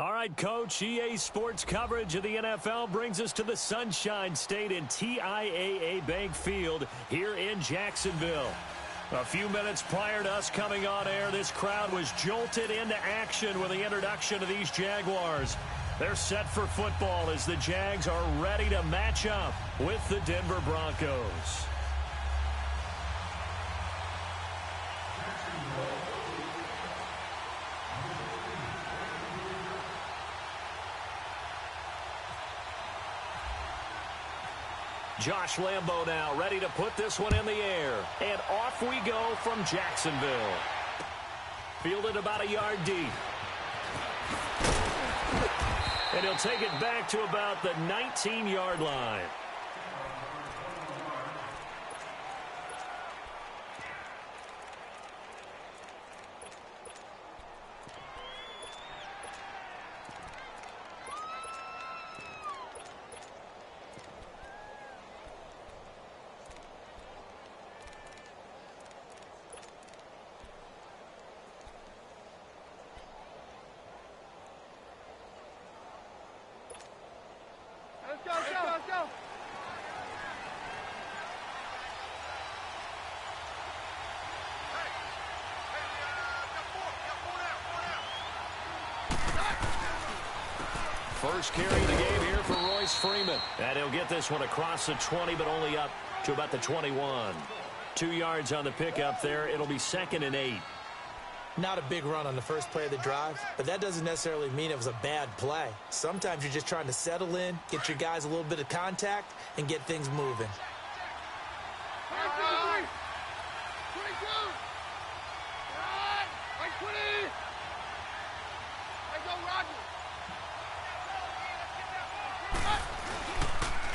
All right, Coach, EA Sports coverage of the NFL brings us to the Sunshine State in TIAA Bank Field here in Jacksonville. A few minutes prior to us coming on air, this crowd was jolted into action with the introduction of these Jaguars. They're set for football as the Jags are ready to match up with the Denver Broncos. Josh Lambo now ready to put this one in the air. And off we go from Jacksonville. Fielded about a yard deep. And he'll take it back to about the 19-yard line. First carry of the game here for Royce Freeman. And he'll get this one across the 20, but only up to about the 21. 2 yards on the pickup there. It'll be 2nd and 8. Not a big run on the first play of the drive, but that doesn't necessarily mean it was a bad play. Sometimes you're just trying to settle in, get your guys a little bit of contact, and get things moving.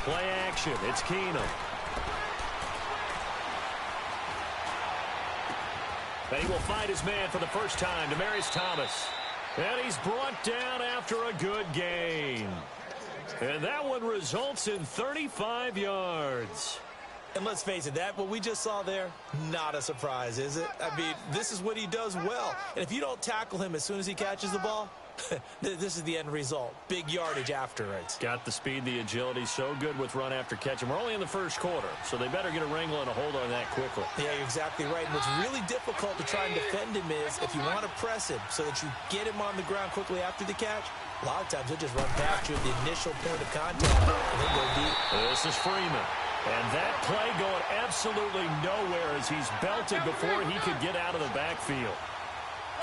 Play action. It's Keenum. And he will find his man for the first time, Demaryius Thomas. And he's brought down after a good gain. And that one results in 35 yards. And let's face it, what we just saw there, not a surprise, is it? I mean, this is what he does well. And if you don't tackle him as soon as he catches the ball, this is the end result. Big yardage afterwards. Got the speed, the agility, so good with run after catch. And we're only in the first quarter, so they better get a wrangle and a hold on that quickly. Yeah, you're exactly right. And what's really difficult to try and defend him is if you want to press him so that you get him on the ground quickly after the catch, a lot of times he'll just run past you at the initial point of contact and then go deep. This is Freeman. And that play going absolutely nowhere as he's belted before he could get out of the backfield.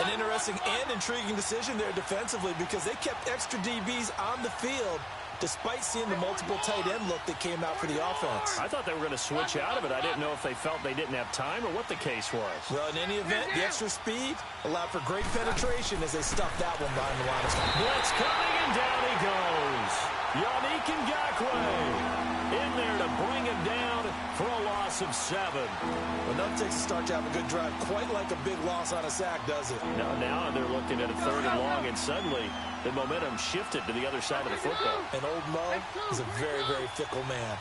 An interesting and intriguing decision there defensively because they kept extra DBs on the field despite seeing the multiple tight end look that came out for the offense. I thought they were going to switch out of it. I didn't know if they felt they didn't have time or what the case was. Well, in any event, the extra speed allowed for great penetration as they stuffed that one behind the line of scrimmage. Blitz coming, and down he goes. Yannick Ngakoue in there to bring him down for a loss of 7. Well, nothing takes a start to have a good drive quite like a big loss on a sack, does it? Now they're looking at a 3rd and long, and suddenly the momentum shifted to the other side of the football. And old Mo is a very, very fickle man.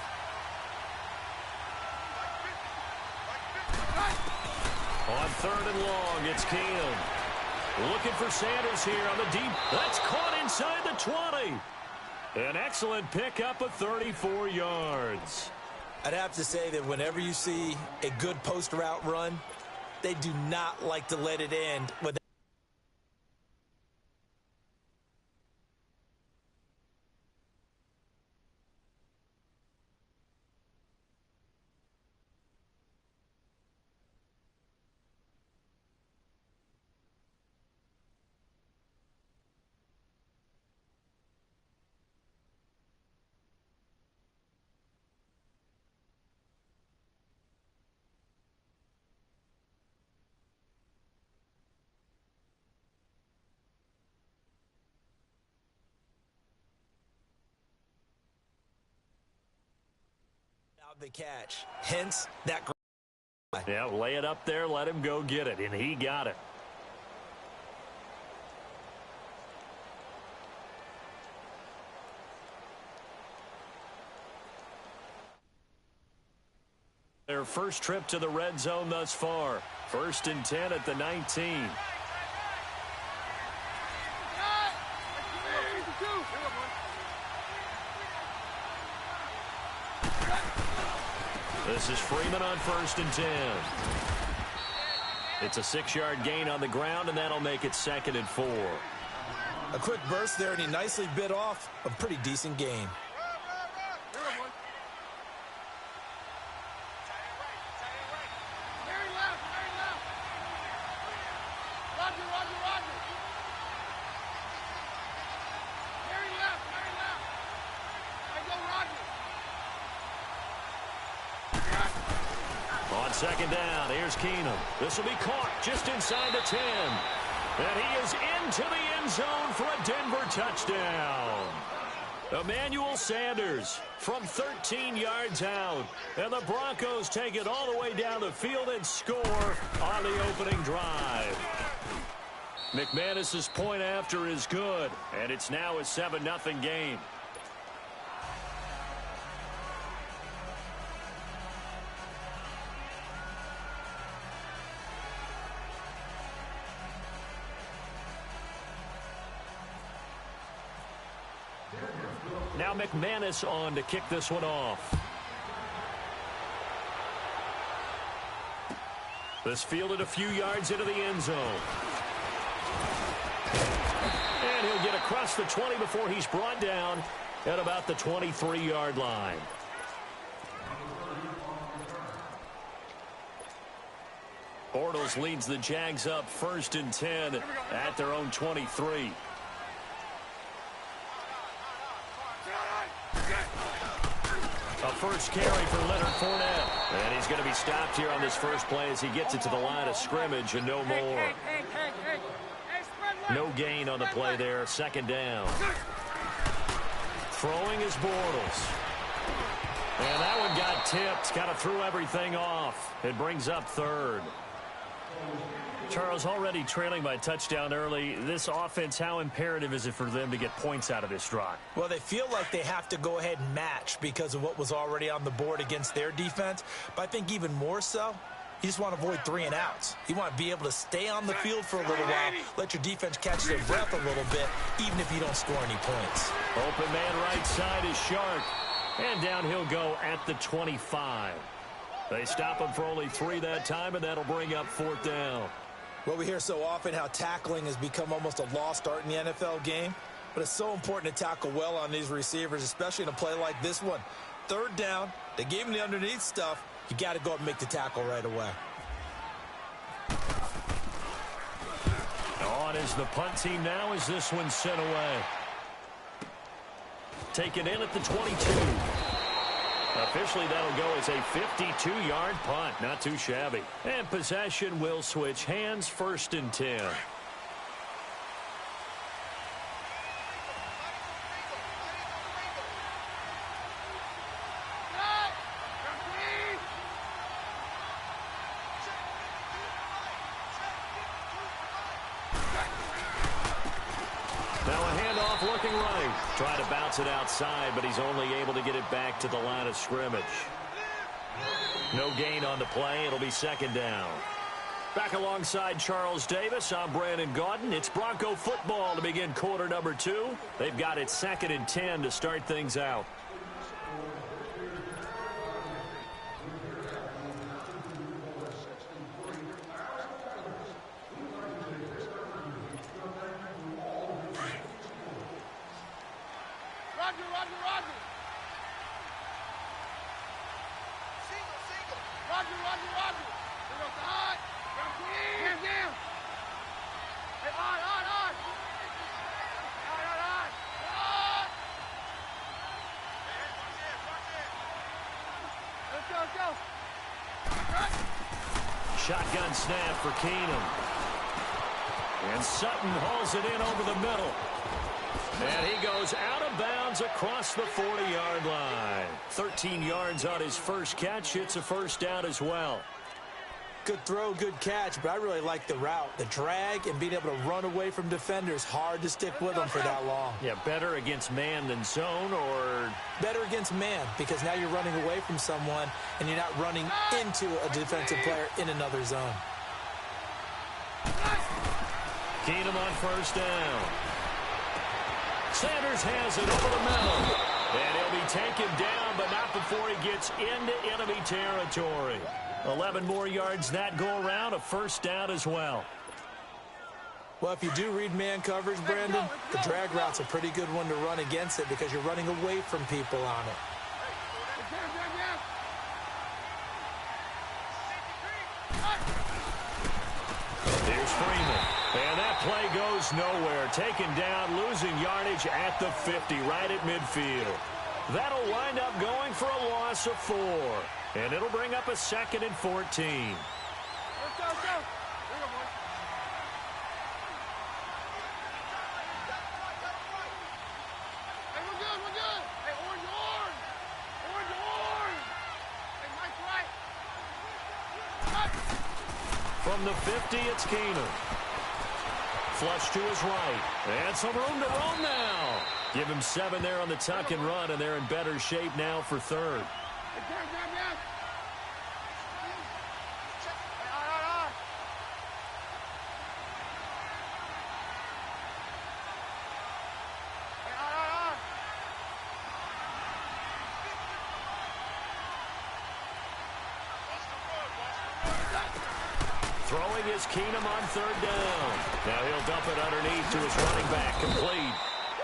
On 3rd and long, it's Keenum. Looking for Sanders here on the deep. That's caught inside the 20. An excellent pickup of 34 yards. I'd have to say that whenever you see a good post route run, they do not like to let it end with the catch. Hence, that. Yeah, lay it up there, let him go get it, and he got it. Their first trip to the red zone thus far. 1st and 10 at the 19. This is Freeman on 1st and 10. It's a 6-yard gain on the ground, and that'll make it 2nd and 4. A quick burst there, and he nicely bit off a pretty decent gain. On 2nd down, here's Keenum. This will be caught just inside the 10. And he is into the end zone for a Denver touchdown. Emmanuel Sanders from 13 yards out. And the Broncos take it all the way down the field and score on the opening drive. McManus's point after is good, and it's now a 7-0 game. Now McManus on to kick this one off. This fielded a few yards into the end zone. And he'll get across the 20 before he's brought down at about the 23-yard line. Bortles leads the Jags up 1st and 10 at their own 23. A first carry for Leonard Fournette. And he's going to be stopped here on this first play as he gets it to the line of scrimmage and no more. No gain on the play there. 2nd down. Throwing is Bortles. And that one got tipped. Kind of threw everything off. It brings up 3rd. Charles, already trailing by touchdown early. This offense, how imperative is it for them to get points out of this drive? Well, they feel like they have to go ahead and match because of what was already on the board against their defense. But I think even more so, you just want to avoid 3 and outs. You want to be able to stay on the field for a little while, let your defense catch their breath a little bit, even if you don't score any points. Open man right side is Shark. And down he'll go at the 25. They stop him for only 3 that time, and that'll bring up 4th down. Well, we hear so often how tackling has become almost a lost art in the NFL game, but it's so important to tackle well on these receivers, especially in a play like this one. 3rd down, they gave him the underneath stuff. You got to go up and make the tackle right away. On is the punt team now as this one's sent away. Taken in at the 22. Officially, that'll go as a 52-yard punt. Not too shabby. And possession will switch hands. 1st and 10. Looking right. Trying to bounce it outside, but he's only able to get it back to the line of scrimmage. No gain on the play. It'll be 2nd down. Back alongside Charles Davis, I'm Brandon Gaudin. It's Bronco football to begin quarter number 2. They've got it 2nd and 10 to start things out. Shotgun snap for Keenum. And Sutton hauls it in over the middle. And he goes out of bounds across the 40-yard line. 13 yards on his first catch. It's a 1st down as well. Good throw, good catch, but I really like the route. The drag and being able to run away from defenders. Hard to stick with them for that long. Yeah, better against man than zone, or? Better against man, because now you're running away from someone and you're not running into a defensive player in another zone. Keenum on 1st down. Sanders has it over the middle. And he'll be taken down, but not before he gets into enemy territory. 11 more yards that go around, a first down as well. Well, if you do read man coverage, Brandon, the drag route's a pretty good one to run against it because you're running away from people on it. Here's Freeman. And that play goes nowhere. Taken down, losing yardage at the 50, right at midfield. That'll wind up going for a loss of 4. And it'll bring up a 2nd and 14. Let's go, let's go. From the 50, it's Keenum. Flush to his right. And some room to roam now. Give him 7 there on the tuck and run, and they're in better shape now for 3rd. Throwing is Keenum on 3rd down. Now he'll dump it underneath to his running back, complete.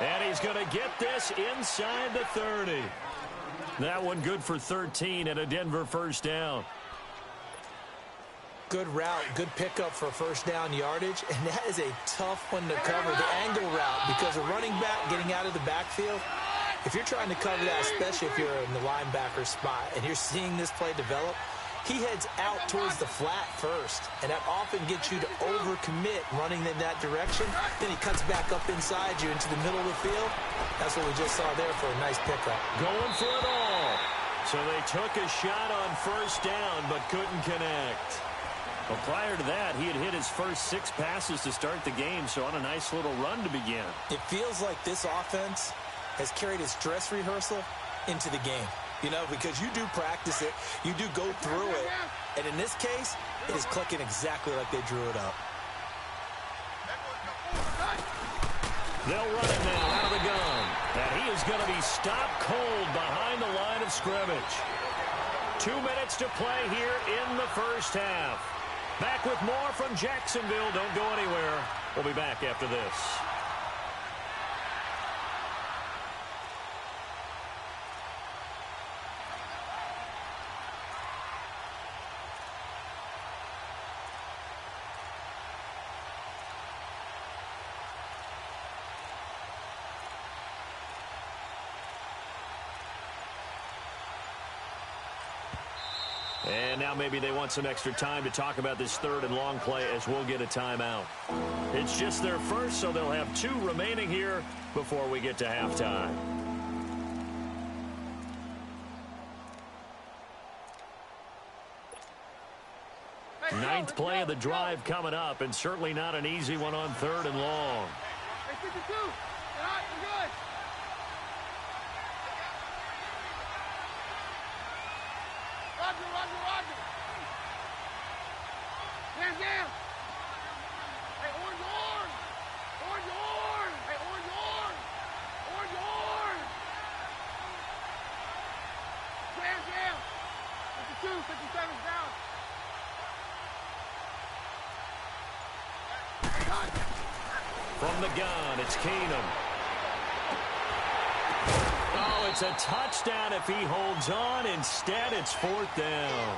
And he's going to get this inside the 30. That one good for 13 and a Denver first down. Good route, good pickup for first down yardage, and that is a tough one to cover, the angle route, because a running back getting out of the backfield, if you're trying to cover that, especially if you're in the linebacker spot, and you're seeing this play develop, he heads out towards the flat first, and that often gets you to overcommit running in that direction. Then he cuts back up inside you into the middle of the field. That's what we just saw there for a nice pickup. Going for it all. So they took a shot on first down, but couldn't connect. Well, prior to that, he had hit his first 6 passes to start the game, so on a nice little run to begin. It feels like this offense has carried its dress rehearsal into the game. You know, because you do practice it, you do go through it, and in this case, it is clicking exactly like they drew it up. They'll run it now out of the gun, and he is going to be stopped cold behind the line of scrimmage. 2 minutes to play here in the first half. Back with more from Jacksonville. Don't go anywhere. We'll be back after this. And now maybe they want some extra time to talk about this 3rd and long play as we'll get a timeout. It's just their first, so they'll have 2 remaining here before we get to halftime. Ninth play of the drive coming up, and certainly not an easy one on 3rd and long. Hey, 52. All right, we're good. Roger. Hands down. Hey, orange. Hey, orange. Hands down. 52, 57's down. From the gun, it's Keenum. Oh, it's a touchdown if he holds on. Instead, it's 4th down.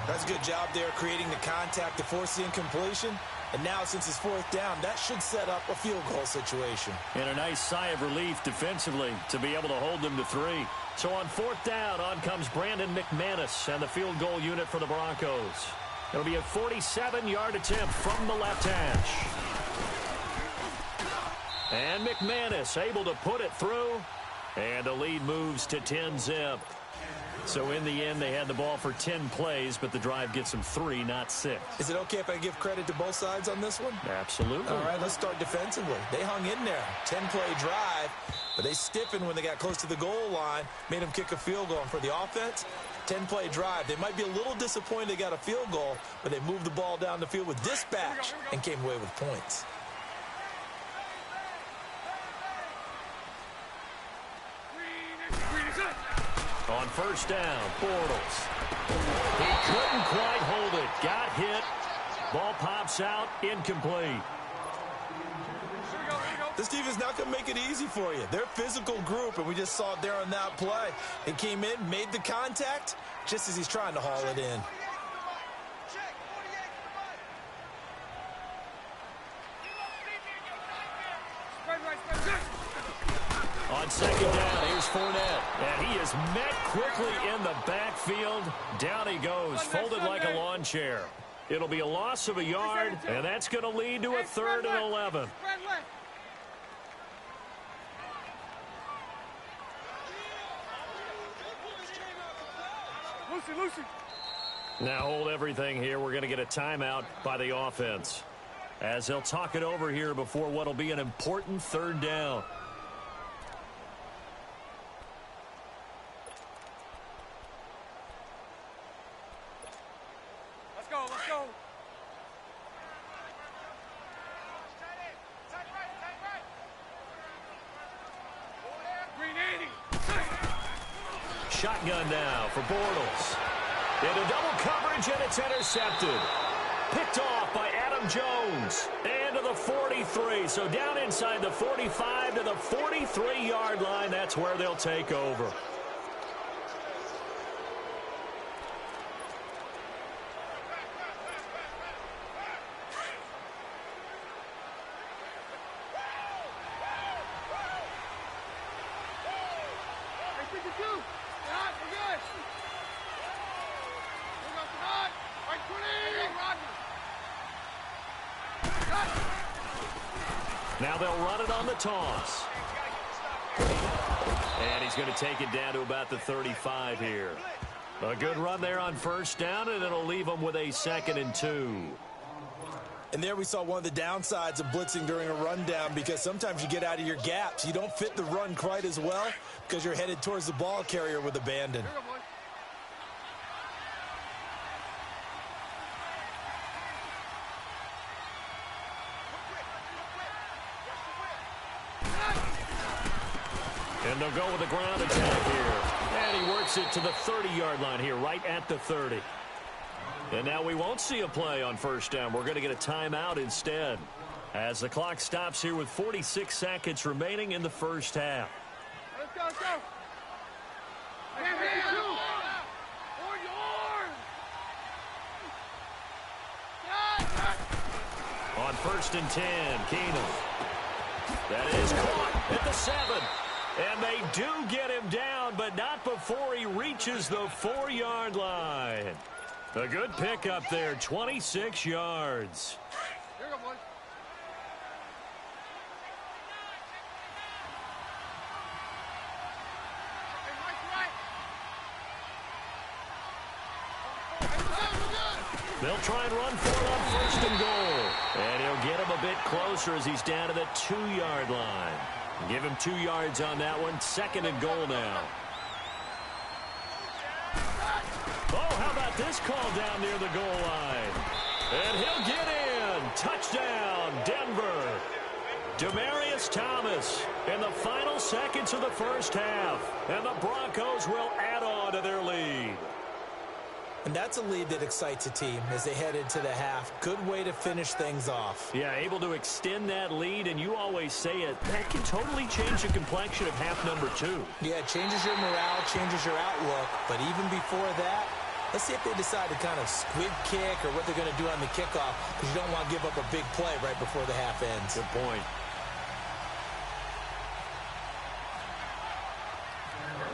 That's a good job there creating the contact to force the incompletion. And now, since it's 4th down, that should set up a field goal situation. And a nice sigh of relief defensively to be able to hold them to 3. So on 4th down, on comes Brandon McManus and the field goal unit for the Broncos. It'll be a 47-yard attempt from the left hash. And McManus able to put it through. And the lead moves to 10-zip. So in the end, they had the ball for 10 plays, but the drive gets them 3, not 6. Is it okay if I give credit to both sides on this one? Absolutely. All right, let's start defensively. They hung in there. 10-play drive, but they stiffened when they got close to the goal line, made them kick a field goal. And for the offense, 10-play drive. They might be a little disappointed they got a field goal, but they moved the ball down the field with dispatch and came away with points. On first down, Bortles. He couldn't quite hold it. Got hit. Ball pops out, incomplete. This defense not going to make it easy for you. They're a physical group, and we just saw it there on that play. It came in, made the contact, just as he's trying to haul it in. On second down, here's Fournette. And he is met quickly in the backfield. Down he goes, folded like a lawn chair. It'll be a loss of a yard, and that's going to lead to a 3rd and 11. Lucy. Now hold everything here. We're going to get a timeout by the offense, as they'll talk it over here before what will be an important 3rd down. Let's go. Green 80. Shotgun now for Bortles. Into double coverage, and it's intercepted. Picked off by Adam Jones. And to the 43. So down inside the 45 to the 43-yard line. That's where they'll take over. Now they'll run it on the toss. And he's going to take it down to about the 35 here. A good run there on first down, and it'll leave them with a 2nd and 2. And there we saw one of the downsides of blitzing during a rundown, because sometimes you get out of your gaps. You don't fit the run quite as well because you're headed towards the ball carrier with abandon. And they'll go with the ground attack here. And he works it to the 30-yard line here, right at the 30. And now we won't see a play on first down. We're going to get a timeout instead, as the clock stops here with 46 seconds remaining in the first half. Let's go. On first and 10, Keenum. That is caught at the 7. And they do get him down, but not before he reaches the 4-yard line. A good pickup there, 26 yards. Here you go, boys. They'll try and run for it on first and goal. And he'll get him a bit closer as he's down to the 2-yard line. Give him 2 yards on that one. 2nd and goal now. Oh, how about this call down near the goal line? And he'll get in. Touchdown, Denver. Demaryius Thomas in the final seconds of the first half. And the Broncos will add on to their lead. And that's a lead that excites a team as they head into the half. Good way to finish things off. Yeah, able to extend that lead, and you always say it, that can totally change the complexion of half number 2. Yeah, it changes your morale, changes your outlook. But even before that, let's see if they decide to kind of squib kick or what they're going to do on the kickoff, because you don't want to give up a big play right before the half ends. Good point.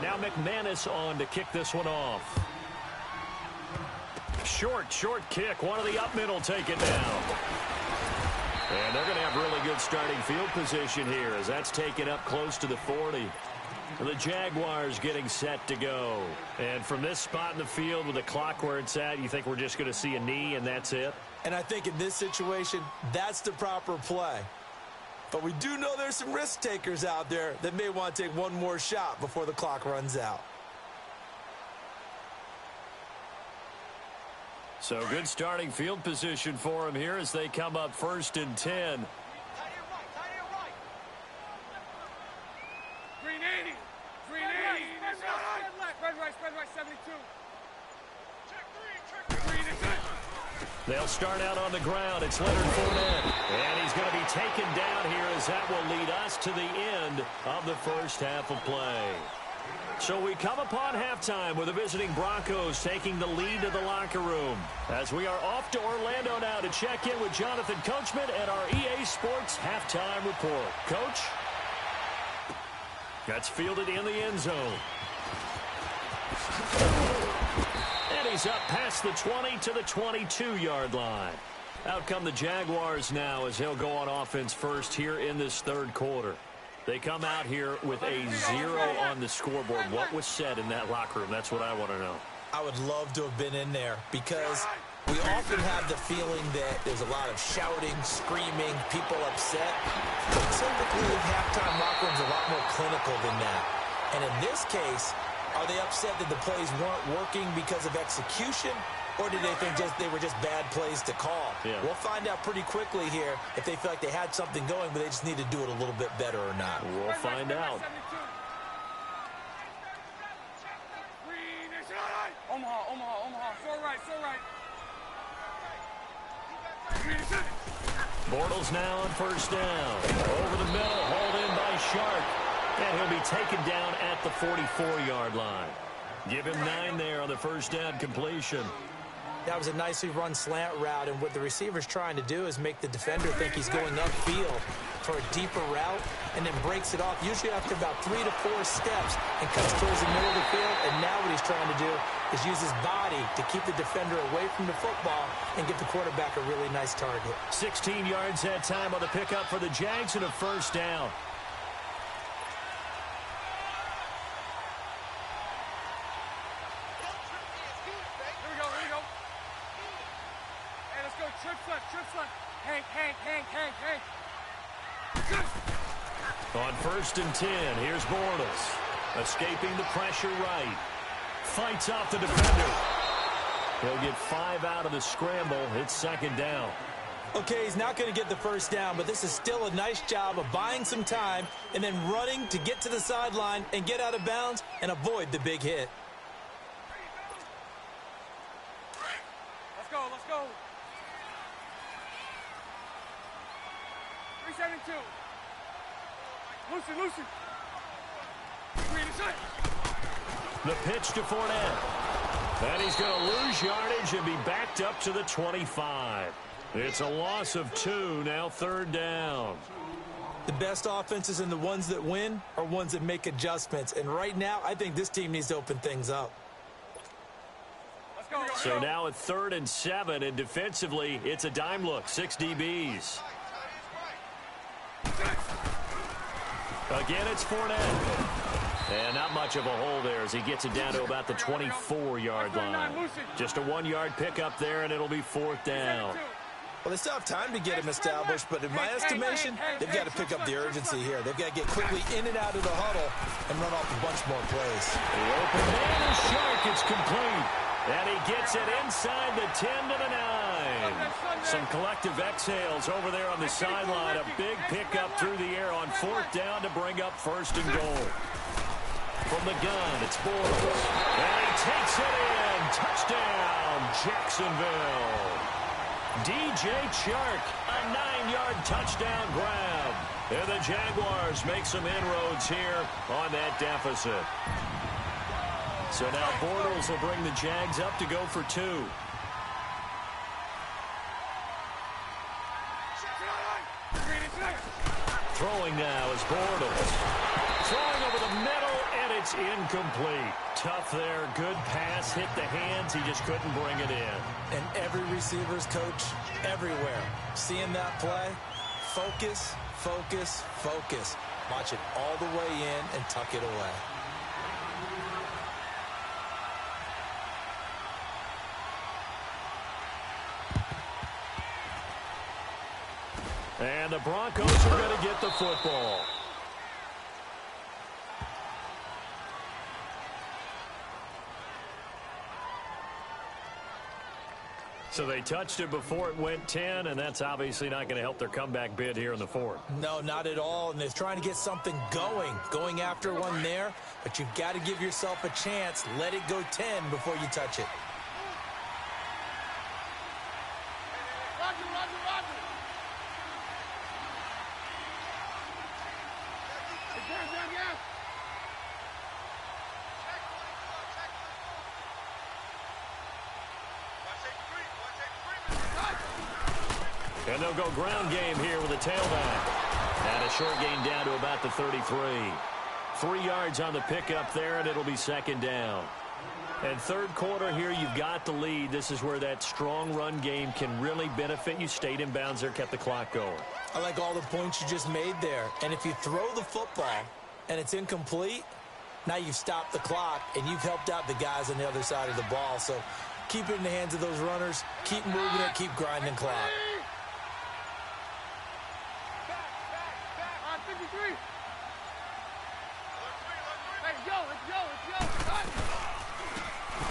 Now McManus on to kick this one off. Short kick. One of the up middle take it down. And they're going to have really good starting field position here as that's taken up close to the 40. The Jaguars getting set to go. And from this spot in the field with the clock where it's at, you think we're just going to see a knee and that's it? And I think in this situation, that's the proper play. But we do know there's some risk takers out there that may want to take one more shot before the clock runs out. So good starting field position for him here as they come up first and 10. Green 80. Green 80. Spread right. They'll start out on the ground. It's Leonard Fournette. And he's going to be taken down here as that will lead us to the end of the first half of play. So we come upon halftime with the visiting Broncos taking the lead to the locker room. As we are off to Orlando now to check in with Jonathan Coachman and our EA Sports halftime report. Coach? That's fielded in the end zone. And he's up past the 20 to the 22-yard line. Out come the Jaguars now as they'll go on offense first here in this third quarter. They come out here with a 0 on the scoreboard. What was said in that locker room? That's what I want to know. I would love to have been in there because we often have the feeling that there's a lot of shouting, screaming, people upset. But typically, halftime locker rooms are a lot more clinical than that. And in this case, are they upset that the plays weren't working because of execution? Or did they think they were just bad plays to call? Yeah. We'll find out pretty quickly here if they feel like they had something going, but they just need to do it a little bit better or not. We'll find out. Omaha. So right. Bortles now on first down. Over the middle, hauled in by Shark. And he'll be taken down at the 44-yard line. Give him 9 there on the first down completion. That was a nicely run slant route, and what the receiver's trying to do is make the defender think he's going upfield for a deeper route and then breaks it off, usually after about 3 to 4 steps, and cuts towards the middle of the field. And now what he's trying to do is use his body to keep the defender away from the football and give the quarterback a really nice target. 16 yards that time on the pickup for the Jags and a first down. Trip slip. Hank. On first and 10, here's Bortles. Escaping the pressure right. Fights off the defender. He'll get 5 out of the scramble. It's second down. Okay, he's not going to get the first down, but this is still a nice job of buying some time and then running to get to the sideline and get out of bounds and avoid the big hit. Let's go. 372. Lucy. The pitch to Fournette. And he's going to lose yardage and be backed up to the 25. It's a loss of 2, now third down. The best offenses and the ones that win are ones that make adjustments. And right now, I think this team needs to open things up. Let's go. So now at 3rd and 7, and defensively, it's a dime look, 6 DBs. Again, it's Fournette. And not much of a hole there as he gets it down to about the 24-yard line. Just a 1-yard pickup there, and it'll be 4th down. Well, they still have time to get him established, but in my estimation, they've got to pick up the urgency here. They've got to get quickly in and out of the huddle and run off a bunch more plays. The open man is Shark. It's complete. And he gets it inside the 10 to the 9. Some collective exhales over there on the sideline. A big pickup through the air on 4th down to bring up 1st and goal. From the gun, it's Bortles. And he takes it in. Touchdown, Jacksonville. DJ Chark, a 9-yard touchdown grab. And the Jaguars make some inroads here on that deficit. So now Bortles will bring the Jags up to go for 2. Throwing now is Bortles. Throwing over the middle, and it's incomplete. Tough there. Good pass. Hit the hands. He just couldn't bring it in. And every receiver's coach everywhere. Seeing that play, focus. Watch it all the way in and tuck it away. And the Broncos are going to get the football. So they touched it before it went 10, and that's obviously not going to help their comeback bid here in the 4th. No, not at all, and they're trying to get something going after one there, but you've got to give yourself a chance. Let it go 10 before you touch it. And they'll go ground game here with a tailback. And a short gain down to about the 33. 3 yards on the pickup there, and it'll be second down. And third quarter here, you've got the lead. This is where that strong run game can really benefit you. Stayed in bounds there, kept the clock going. I like all the points you just made there. And if you throw the football and it's incomplete, now you've stopped the clock and you've helped out the guys on the other side of the ball. So keep it in the hands of those runners. Keep moving it. Keep grinding clock.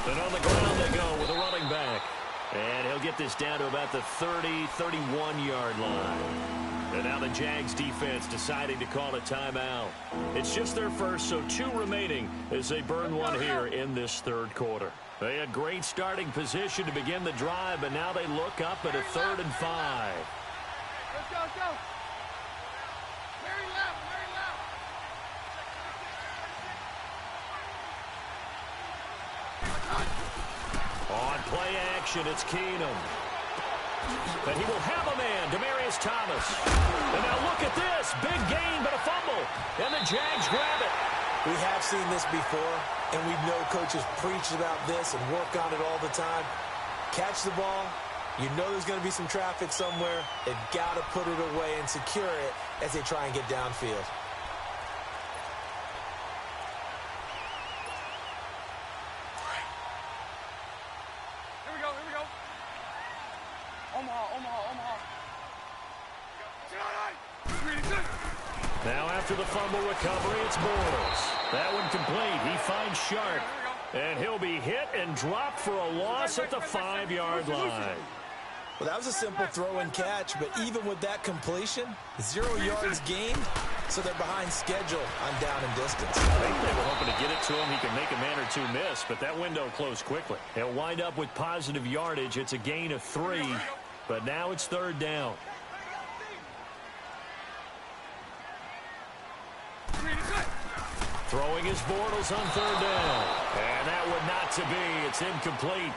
And on the ground they go with a running back. And he'll get this down to about the 30, 31-yard line. And now the Jags defense deciding to call a timeout. It's just their first, so 2 remaining as they burn one here in this third quarter. They had great starting position to begin the drive, but now they look up at a 3rd and 5. Let's go, let's go. Very loud, very loud. On play action, it's Keenum. And he will have a man, Demaryius Thomas. And now look at this. Big gain, but a fumble. And the Jags grab it. We have seen this before, and we know coaches preach about this and work on it all the time. Catch the ball. You know there's going to be some traffic somewhere. They've got to put it away and secure it as they try and get downfield. Now after the fumble recovery, it's Bortles. That one complete. He finds Sharp. And he'll be hit and dropped for a loss at the 5-yard line. Well, that was a simple throw and catch, but even with that completion, 0 yards gained, so they're behind schedule on down and distance. I think they were hoping to get it to him. He can make a man or 2 miss, but that window closed quickly. He'll wind up with positive yardage. It's a gain of 3, but now it's 3rd down. Throwing his Bortles on 3rd down. And that would not to be. It's incomplete.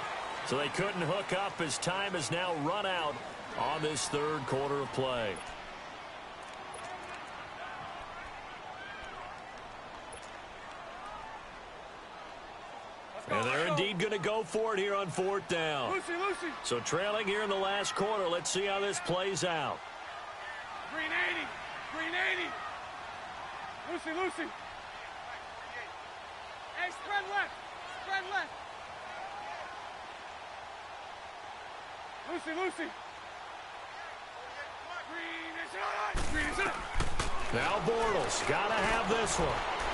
So they couldn't hook up as time has now run out on this third quarter of play. And they're indeed going to go for it here on 4th down. Lucy. So trailing here in the last quarter. Let's see how this plays out. Green 80. Lucy. Hey, spread left. Lucy. Green is it. Now Bortles got to have this one.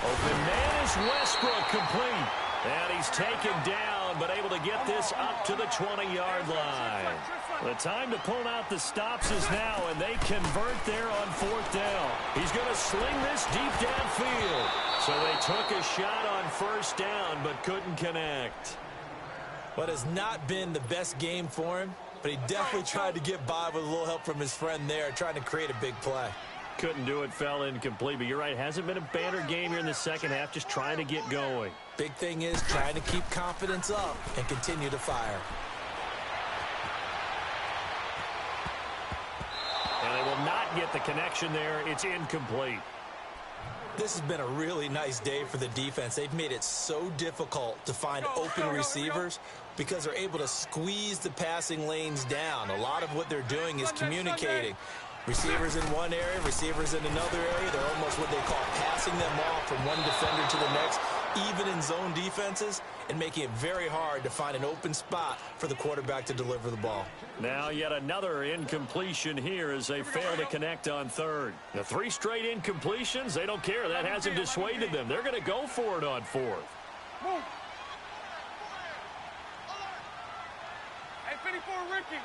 Open man is Westbrook, complete. And he's taken down, but able to get this up to the 20-yard line. The time to pull out the stops is now, and they convert there on 4th down. He's going to sling this deep downfield. So they took a shot on 1st down, but couldn't connect. What has not been the best game for him, but he definitely tried to get by with a little help from his friend there, trying to create a big play. Couldn't do it, fell incomplete. But you're right, hasn't been a banner game here in the second half, just trying to get going. Big thing is trying to keep confidence up and continue to fire. And they will not get the connection there. It's incomplete. This has been a really nice day for the defense. They've made it so difficult to find open receivers because they're able to squeeze the passing lanes down. A lot of what they're doing is communicating. Receivers in one area, receivers in another area. They're almost what they call passing them off from one defender to the next, even in zone defenses, and making it very hard to find an open spot for the quarterback to deliver the ball. Now yet another incompletion here as they fail to connect on 3rd. The 3 straight incompletions, they don't care. That hasn't dissuaded them. They're going to go for it on 4th. Move. Hey, 54, Ricky.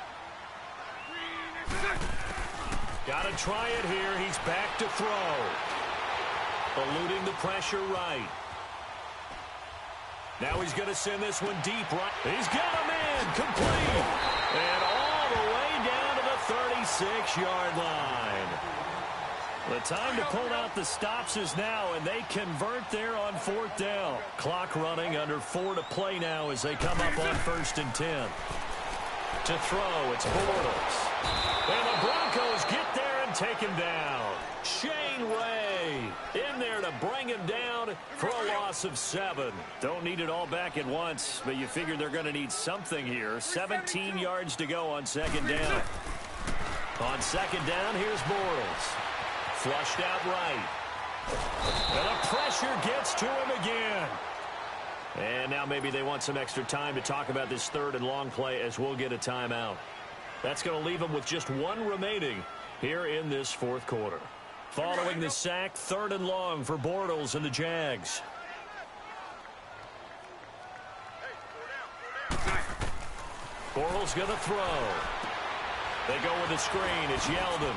Green is it. Got to try it here. He's back to throw. Eluding the pressure right. Now he's going to send this one deep right. He's got a man complete. And all the way down to the 6-yard line. The time to pull out the stops is now, and they convert there on 4th down. Clock running, under 4 to play now as they come up on 1st and 10. To throw, it's Bortles. And the Broncos get there and take him down. Shane Ray in there to bring him down for a loss of 7. Don't need it all back at once, but you figure they're going to need something here. 17 yards to go on 2nd down. On 2nd down, here's Bortles. Flushed out right. And the pressure gets to him again. And now maybe they want some extra time to talk about this 3rd and long play as we'll get a timeout. That's going to leave them with just 1 remaining here in this 4th quarter. Following the sack, 3rd and long for Bortles and the Jags. Bortles going to throw. They go with a screen. It's Yeldon.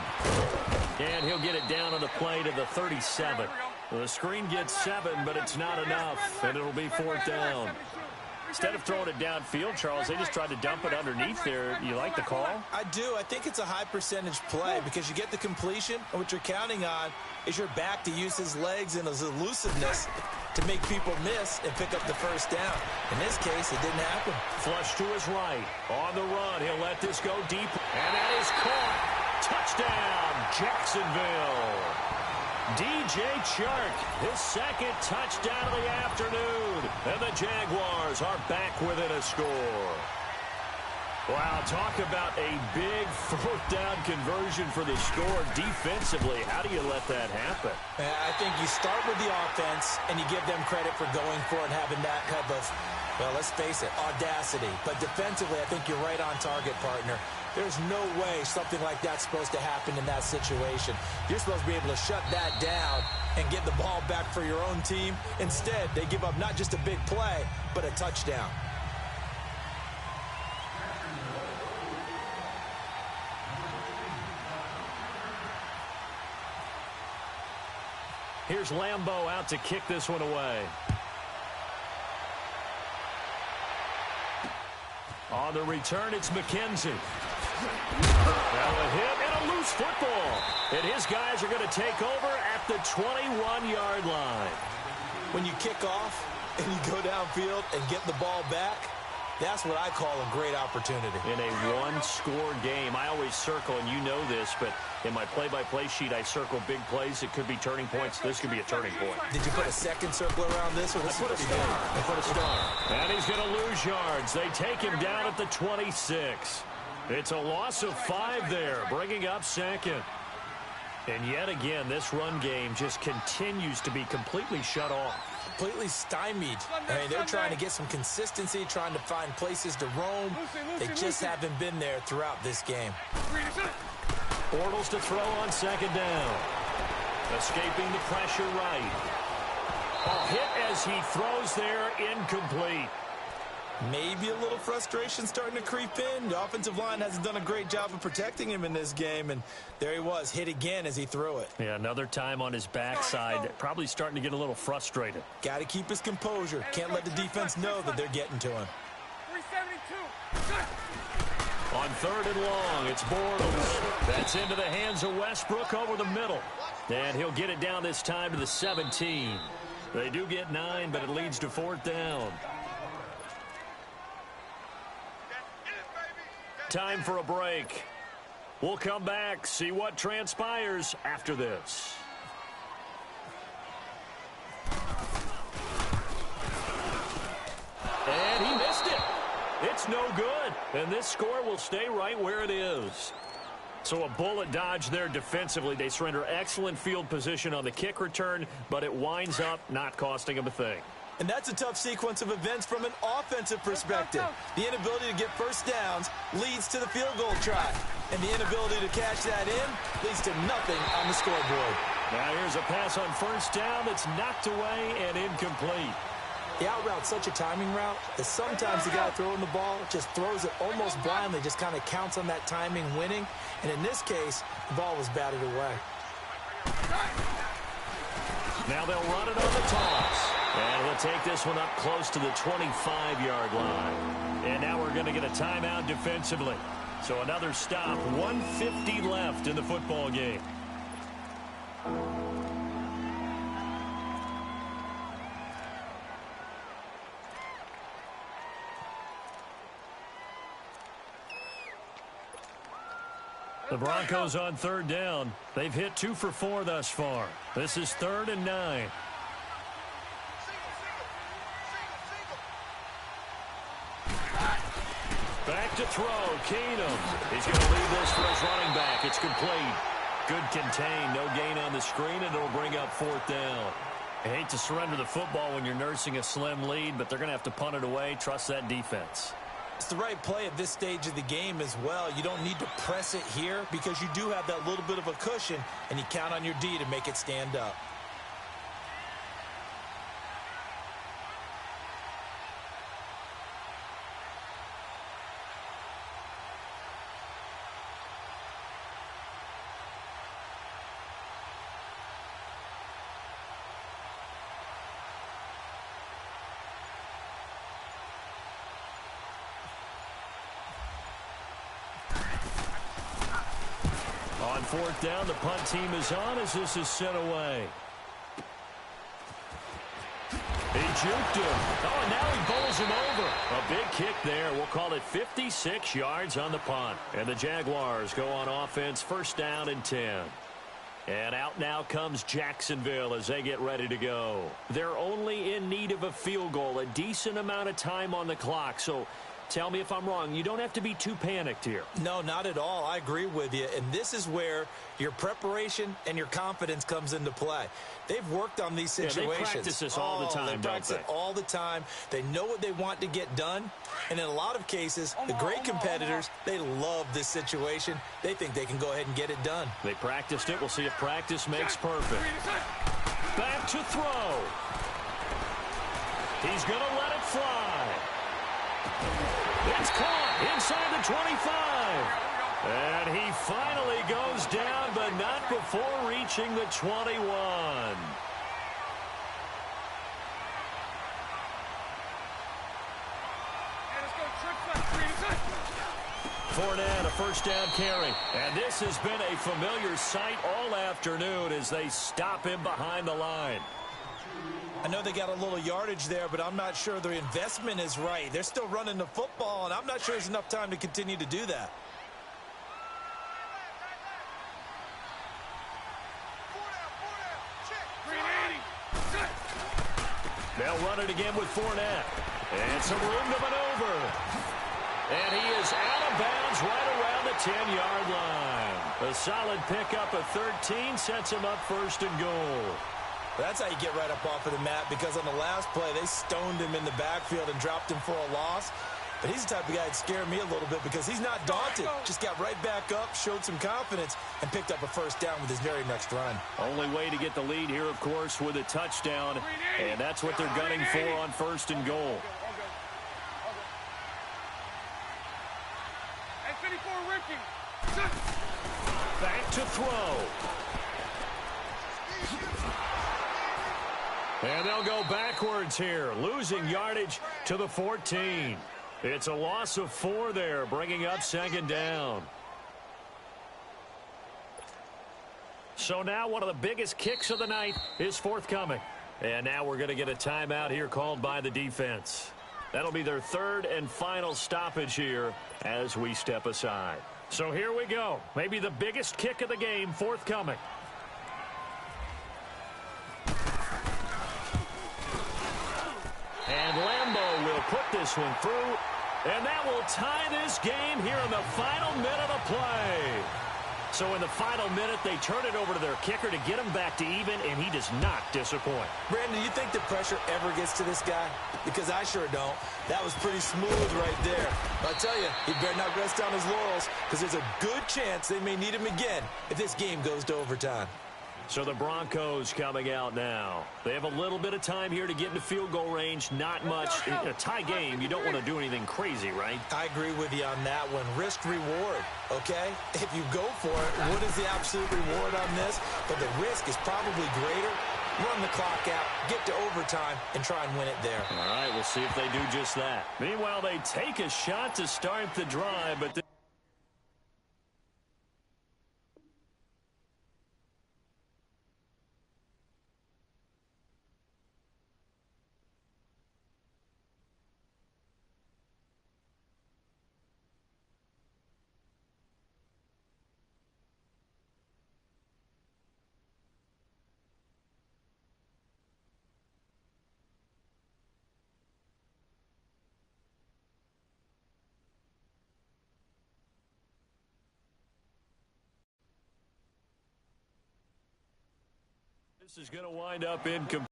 And he'll get it down on the play to the 37. The screen gets 7, but it's not enough, and it'll be 4th down. Instead of throwing it downfield, Charles, they just tried to dump it underneath there. You like the call? I do. I think it's a high percentage play because you get the completion, and what you're counting on is your back to use his legs and his elusiveness to make people miss and pick up the 1st down. In this case, it didn't happen. Flush to his right. On the run, he'll let this go deep, and that is caught. Touchdown, Jacksonville. DJ Chark, his 2nd touchdown of the afternoon. And the Jaguars are back within a score. Wow, talk about a big 4th down conversion for the score defensively. How do you let that happen? I think you start with the offense, and you give them credit for going for it and having that type of, well, let's face it, audacity. But defensively, I think you're right on target, partner. There's no way something like that's supposed to happen in that situation. You're supposed to be able to shut that down and get the ball back for your own team. Instead, they give up not just a big play, but a touchdown. Here's Lambeau out to kick this one away. On the return, it's McKenzie. Now a hit and a loose football. And his guys are going to take over at the 21-yard line. When you kick off and you go downfield and get the ball back, that's what I call a great opportunity. In a one-score game, I always circle, and you know this, but in my play-by-play sheet, I circle big plays. It could be turning points. This could be a turning point. Did you put a second circle around this? Or this I put a star. I put a star. And he's going to lose yards. They take him down at the 26. It's a loss of 5 there, bringing up 2nd. And yet again, this run game just continues to be completely shut off. Completely stymied. I mean, they're trying to get some consistency, trying to find places to roam. They just haven't been there throughout this game. Bortles to throw on 2nd down. Escaping the pressure right. A hit as he throws there, incomplete. Maybe a little frustration starting to creep in. The offensive line hasn't done a great job of protecting him in this game, and there he was, hit again as he threw it. Yeah, another time on his backside, probably starting to get a little frustrated. Got to keep his composure. Can't let the defense know that they're getting to him. 372. On 3rd and long, it's Bortles. That's into the hands of Westbrook over the middle. And he'll get it down this time to the 17. They do get 9, but it leads to 4th down. Time for a break. We'll come back, see what transpires after this. And he missed it. It's no good. And this score will stay right where it is. So a bullet dodge there defensively. They surrender excellent field position on the kick return, but it winds up not costing them a thing. And that's a tough sequence of events from an offensive perspective. The inability to get first downs leads to the field goal try. And the inability to catch that in leads to nothing on the scoreboard. Now here's a pass on 1st down that's knocked away and incomplete. The out route's such a timing route that sometimes the guy throwing the ball just throws it almost blindly, just kind of counts on that timing winning. And in this case, the ball was batted away. Now they'll run it on the toss. And he'll take this one up close to the 25-yard line. And now we're going to get a timeout defensively. So another stop, 1:50 left in the football game. The Broncos on third down. They've hit 2 for 4 thus far. This is 3rd and 9. Back to throw, Keenum. He's going to leave this for his running back. It's complete. Good contain, no gain on the screen, and it'll bring up 4th down. I hate to surrender the football when you're nursing a slim lead, but they're going to have to punt it away. Trust that defense. It's the right play at this stage of the game as well. You don't need to press it here because you do have that little bit of a cushion, and you count on your D to make it stand up. On 4th down, the punt team is on as this is sent away. He juked him. Oh, and now he bowls him over. A big kick there. We'll call it 56 yards on the punt. And the Jaguars go on offense, 1st down and 10. And out now comes Jacksonville as they get ready to go. They're only in need of a field goal, a decent amount of time on the clock. So tell me if I'm wrong. You don't have to be too panicked here. No, not at all. I agree with you. And this is where your preparation and your confidence comes into play. They've worked on these situations. Yeah, they practice this all the time, they practice it all the time. They know what they want to get done. And in a lot of cases, the great competitors, they love this situation. They think they can go ahead and get it done. They practiced it. We'll see if practice makes perfect. Back to throw. He's going to let it fly. It's caught inside the 25. And he finally goes down, but not before reaching the 21. Fournette, a 1st down carry. And this has been a familiar sight all afternoon as they stop him behind the line. I know they got a little yardage there, but I'm not sure their investment is right. They're still running the football, and I'm not sure there's enough time to continue to do that. They'll run it again with Fournette. And some room to maneuver. And he is out of bounds right around the 10-yard line. A solid pickup of 13 sets him up 1st and goal. That's how you get right up off of the mat, because on the last play, they stoned him in the backfield and dropped him for a loss. But he's the type of guy that scared me a little bit because he's not daunted. Just got right back up, showed some confidence, and picked up a 1st down with his very next run. Only way to get the lead here, of course, with a touchdown. And that's what they're gunning for on 1st and goal. Back to throw. And they'll go backwards here, losing yardage to the 14. It's a loss of 4 there, bringing up 2nd down. So now one of the biggest kicks of the night is forthcoming. And now we're going to get a timeout here called by the defense. That'll be their 3rd and final stoppage here as we step aside. So here we go. Maybe the biggest kick of the game forthcoming. And Lambeau will put this one through, and that will tie this game here in the final minute of play. So in the final minute, they turn it over to their kicker to get him back to even, and he does not disappoint. Brandon, do you think the pressure ever gets to this guy? Because I sure don't. That was pretty smooth right there. But I tell you, he better not rest on his laurels, because there's a good chance they may need him again if this game goes to overtime. So the Broncos coming out now. They have a little bit of time here to get into field goal range. Not much. In a tie game, you don't want to do anything crazy, right? I agree with you on that one. Risk-reward, okay? If you go for it, what is the absolute reward on this? But the risk is probably greater. Run the clock out, get to overtime, and try and win it there. All right, we'll see if they do just that. Meanwhile, they take a shot to start the drive, but This is going to wind up incomplete.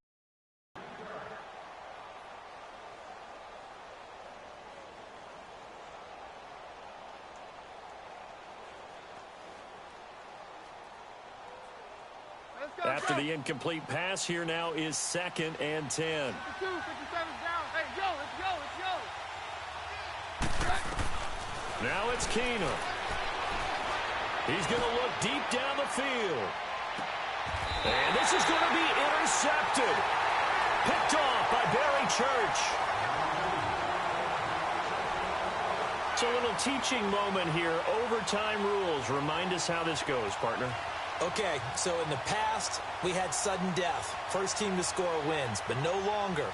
After the incomplete pass, here now is 2nd and 10. 52, 57's down. Hey, yo, let's go, let's go. Now it's Keenum. He's going to look deep down the field. And this is going to be intercepted. Picked off by Barry Church. It's a little teaching moment here. Overtime rules. Remind us how this goes, partner. Okay, so in the past, we had sudden death. First team to score wins, but no longer.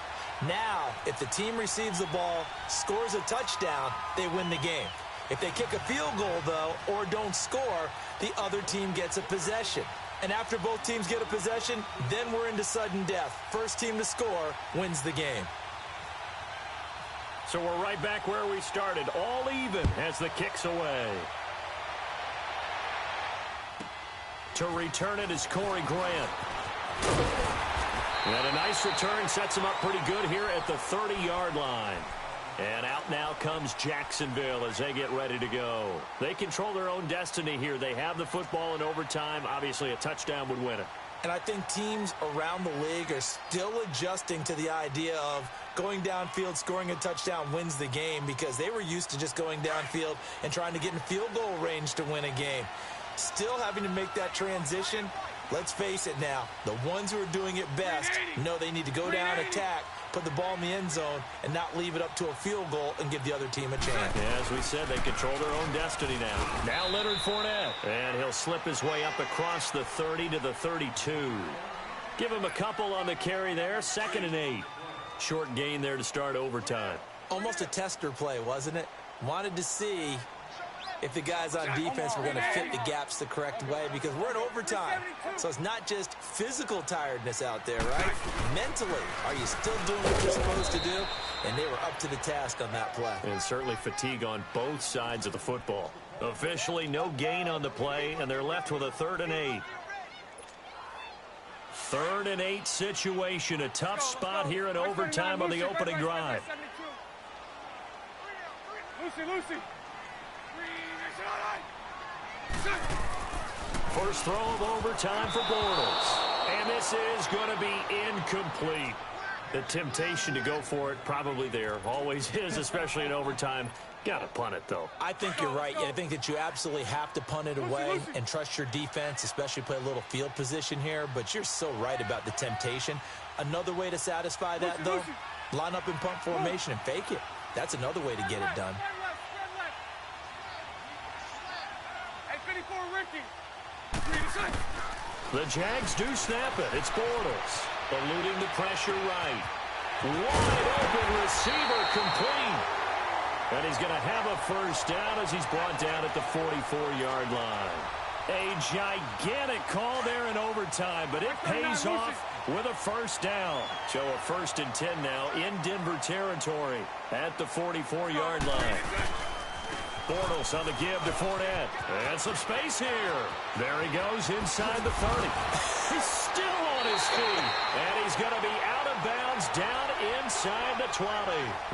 Now, if the team receives the ball, scores a touchdown, they win the game. If they kick a field goal, though, or don't score, the other team gets a possession. And after both teams get a possession, then we're into sudden death. First team to score wins the game. So we're right back where we started, all even as the kick's away. To return it is Corey Grant. And a nice return sets him up pretty good here at the 30-yard line. And out now comes Jacksonville as they get ready to go. They control their own destiny here. They have the football in overtime. Obviously, a touchdown would win it. And I think teams around the league are still adjusting to the idea of going downfield, scoring a touchdown wins the game, because they were used to just going downfield and trying to get in field goal range to win a game. Still having to make that transition. Let's face it now, the ones who are doing it best know they need to go down, attack, put the ball in the end zone, and not leave it up to a field goal and give the other team a chance. Yeah, as we said, they control their own destiny now. Now Leonard Fournette, and he'll slip his way up across the 30 to the 32. Give him a couple on the carry there, 2nd and 8. Short gain there to start overtime. Almost a tester play, wasn't it? Wanted to see if the guys on defense were going to fit the gaps the correct way, because we're in overtime. So it's not just physical tiredness out there, right? Mentally, are you still doing what you're supposed to do? And they were up to the task on that play. And certainly fatigue on both sides of the football. Officially no gain on the play, and they're left with a 3rd and 8. 3rd and 8 situation. A tough spot here in overtime on the opening drive. Lucy. First throw of overtime for Bortles. And this is going to be incomplete. The temptation to go for it probably there. Always is, especially in overtime. Got to punt it, though. I think you're right. I think that you absolutely have to punt it away and trust your defense, especially play a little field position here. But you're so right about the temptation. Another way to satisfy that, though, line up in punt formation and fake it. That's another way to get it done. The Jags do snap it. It's Bortles. Eluding the pressure right. Wide open receiver complete. And he's going to have a first down as he's brought down at the 44-yard line. A gigantic call there in overtime, but it pays off with a first down. So a 1st and 10 now in Denver territory at the 44-yard line. Bortles on the give to Fournette. And some space here. There he goes inside the 30. He's still on his feet. And he's going to be out of bounds down inside the 20.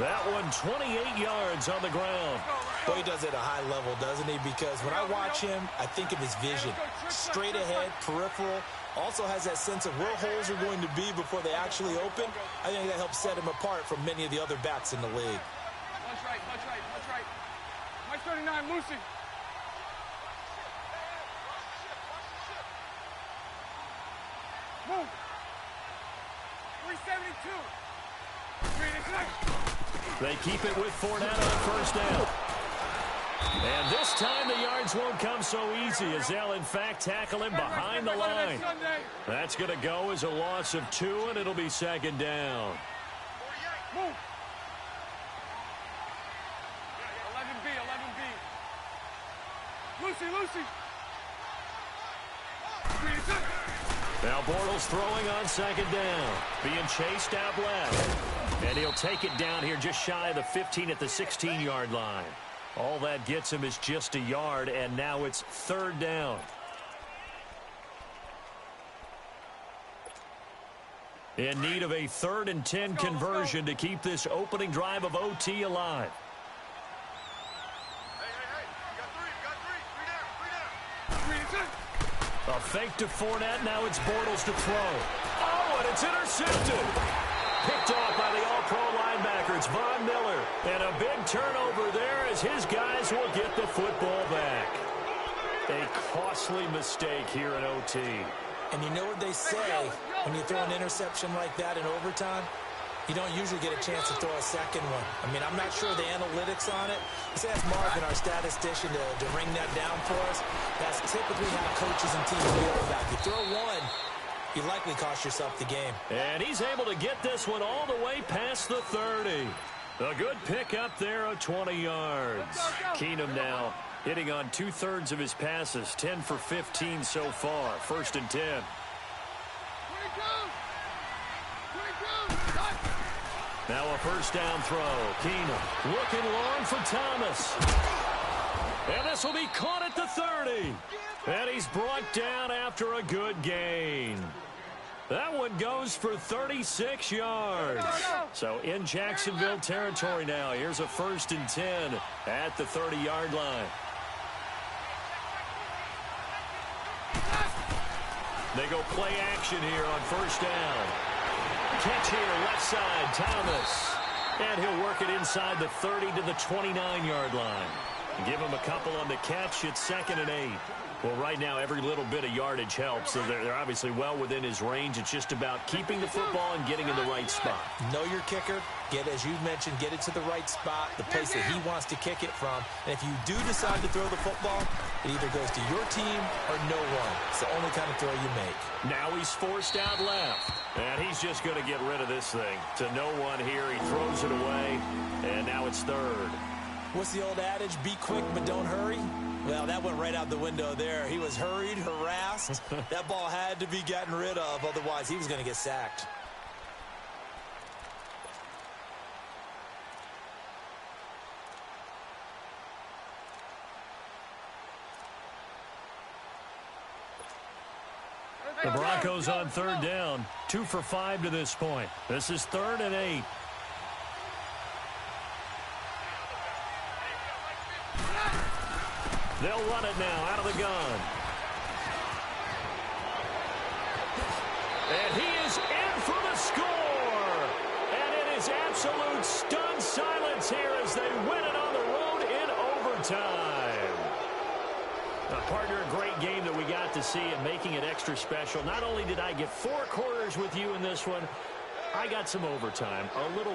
That one 28 yards on the ground. Boy, he does it at a high level, doesn't he? Because when I watch him, I think of his vision. Straight ahead, peripheral. Also has that sense of where holes are going to be before they actually open. I think that helps set him apart from many of the other backs in the league. Punch right. 39, Lucy. Move. 372. They keep it with Fournette on first down. And this time the yards won't come so easy as they'll, in fact, tackle him behind the line. That's going to go as a loss of 2, and it'll be 2nd down. Move. 11B. Lucy. Now Bortles throwing on 2nd down. Being chased out left. And he'll take it down here just shy of the 15 at the 16-yard line. All that gets him is just a yard, and now it's 3rd down. In need of a 3rd and 10 conversion to keep this opening drive of OT alive. A fake to Fournette. Now it's Bortles to throw. Oh, and it's intercepted. Picked off by the all-pro linebacker. It's Von Miller. And a big turnover there as his guys will get the football back. A costly mistake here in OT. And you know what they say, when you throw an interception like that in overtime, you don't usually get a chance to throw a second one. I mean, I'm not sure the analytics on it. Let's ask Marvin, our statistician, to ring that down for us. That's typically how coaches and teams feel about. You throw one, you likely cost yourself the game. And he's able to get this one all the way past the 30. A good pick up there of 20 yards. Keenum now hitting on 2/3 of his passes, 10 for 15 so far. 1st and 10. Now a 1st down throw. Keenum looking long for Thomas. And this will be caught at the 30. And he's brought down after a good gain. That one goes for 36 yards. So in Jacksonville territory now. Here's a 1st and 10 at the 30-yard line. They go play action here on 1st down. Catch here, left side, Thomas. And he'll work it inside the 30 to the 29-yard line. Give him a couple on the catch. It's 2nd and 8. Well, right now, every little bit of yardage helps. So they're obviously well within his range. It's just about keeping the football and getting in the right spot. Know your kicker. As you mentioned, get it to the right spot, the place that he wants to kick it from. And if you do decide to throw the football, it either goes to your team or no one. It's the only kind of throw you make. Now he's forced out left. And he's just going to get rid of this thing. To no one here. He throws it away. And now it's 3rd. What's the old adage? Be quick, but don't hurry. Well, that went right out the window there. He was hurried, harassed. That ball had to be gotten rid of. Otherwise, he was going to get sacked. The Broncos on 3rd down. 2 for 5 to this point. This is 3rd and 8. They'll run it now out of the gun. And he is in for the score. And it is absolute stunned silence here as they win it on the road in overtime. Partner, a great game that we got to see and making it extra special. Not only did I get 4 quarters with you in this one, I got some overtime. A little